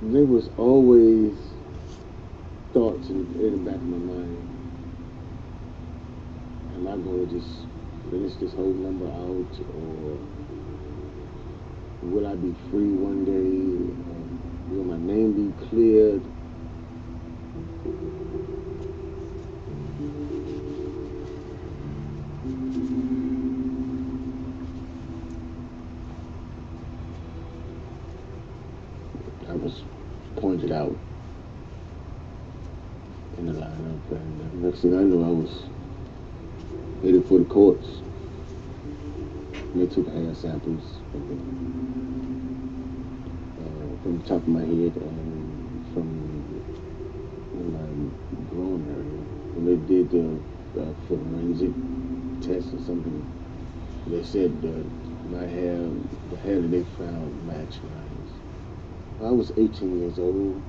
There was always thoughts in the back of my mind. Am I going to just finish this whole number out, or will I be free one day? Will my name be cleared? I was pointed out in the lineup, and next thing I know, I was headed for the courts. And they took hair samples from the top of my head and from my groin area. When they did the forensic test or something, they said my hair, the hair that they found matched mine. I was 18 years old,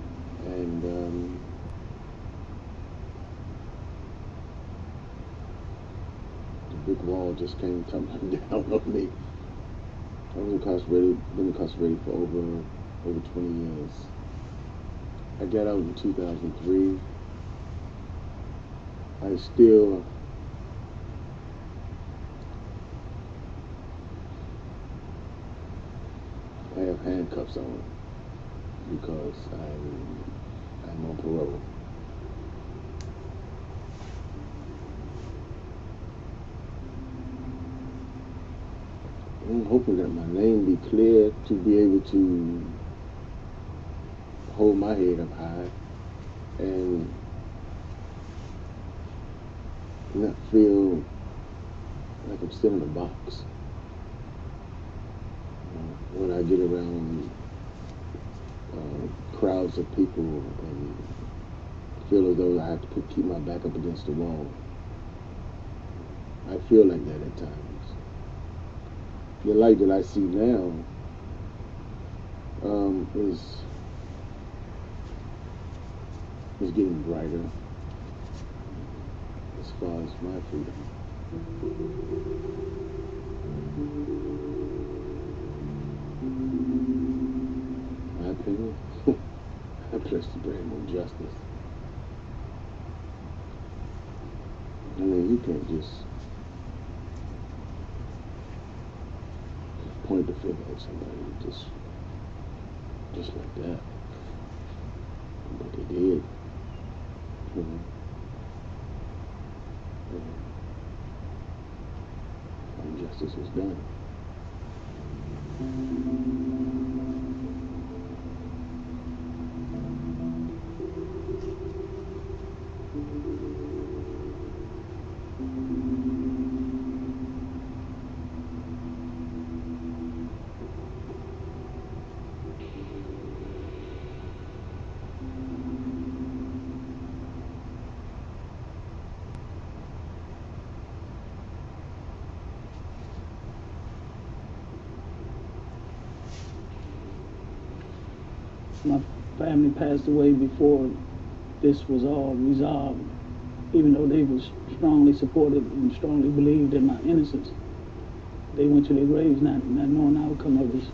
and the big wall just came tumbling down on me. I was been incarcerated for over 20 years. I got out in 2003. I still have handcuffs on because I'm on parole. I'm hoping that my name be clear to be able to hold my head up high and not feel like I'm still in a box. When I get around crowds of people and feel as though I have to keep my back up against the wall. I feel like that at times. The light that I see now is getting brighter as far as my freedom. My opinion, I press the brand on justice. I mean, you can't just point the finger at somebody just like that. But they did. You know, injustice was done. My family passed away before this was all resolved, even though they was strongly supported and strongly believed in my innocence. They went to their graves not knowing the outcome of this.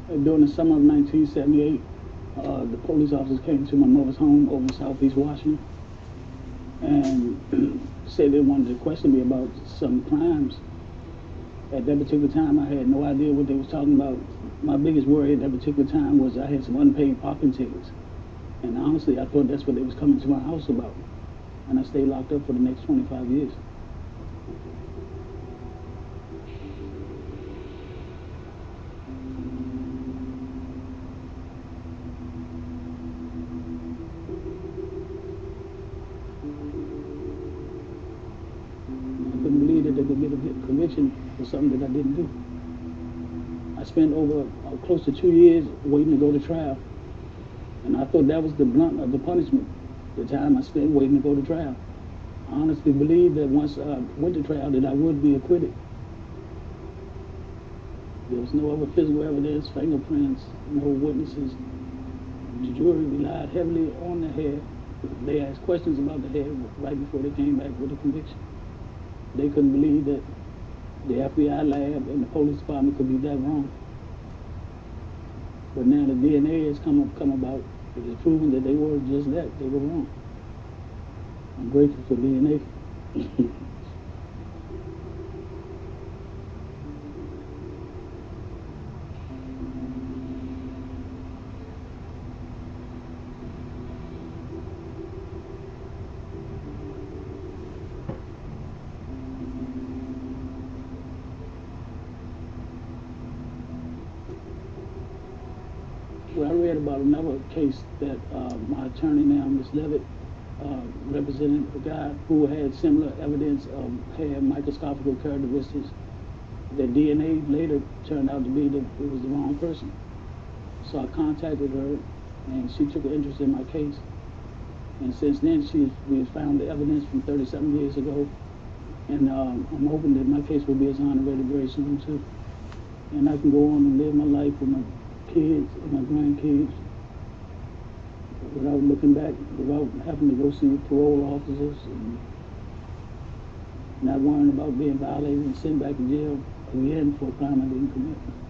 During the summer of 1978, the police officers came to my mother's home over in Southeast Washington and said they wanted to question me about some crimes. At that particular time, I had no idea what they was talking about. My biggest worry at that particular time was I had some unpaid parking tickets. And honestly, I thought that's what they was coming to my house about. And I stayed locked up for the next 25 years. I couldn't believe that they could get a conviction for something that I didn't do. I spent over close to 2 years waiting to go to trial. And I thought that was the blunt of the punishment, the time I spent waiting to go to trial. I honestly believed that once I went to trial that I would be acquitted. There was no other physical evidence, fingerprints, no witnesses. The jury relied heavily on the hair. They asked questions about the hair right before they came back with a conviction. They couldn't believe that the FBI lab and the police department could be that wrong. But now the DNA has come about. It is proven that they were just that. They were wrong. I'm grateful for DNA. Well, I read about another case that my attorney now, Ms. Levitt, represented a guy who had similar evidence of had microscopical characteristics. The DNA later turned out to be that it was the wrong person. So I contacted her, and she took an interest in my case. And since then, we found the evidence from 30-something years ago, and I'm hoping that my case will be exonerated very soon too, and I can go on and live my life with my kids and my grandkids without looking back, without having to go see parole officers, and not worrying about being violated and sent back to jail again for a crime I didn't commit.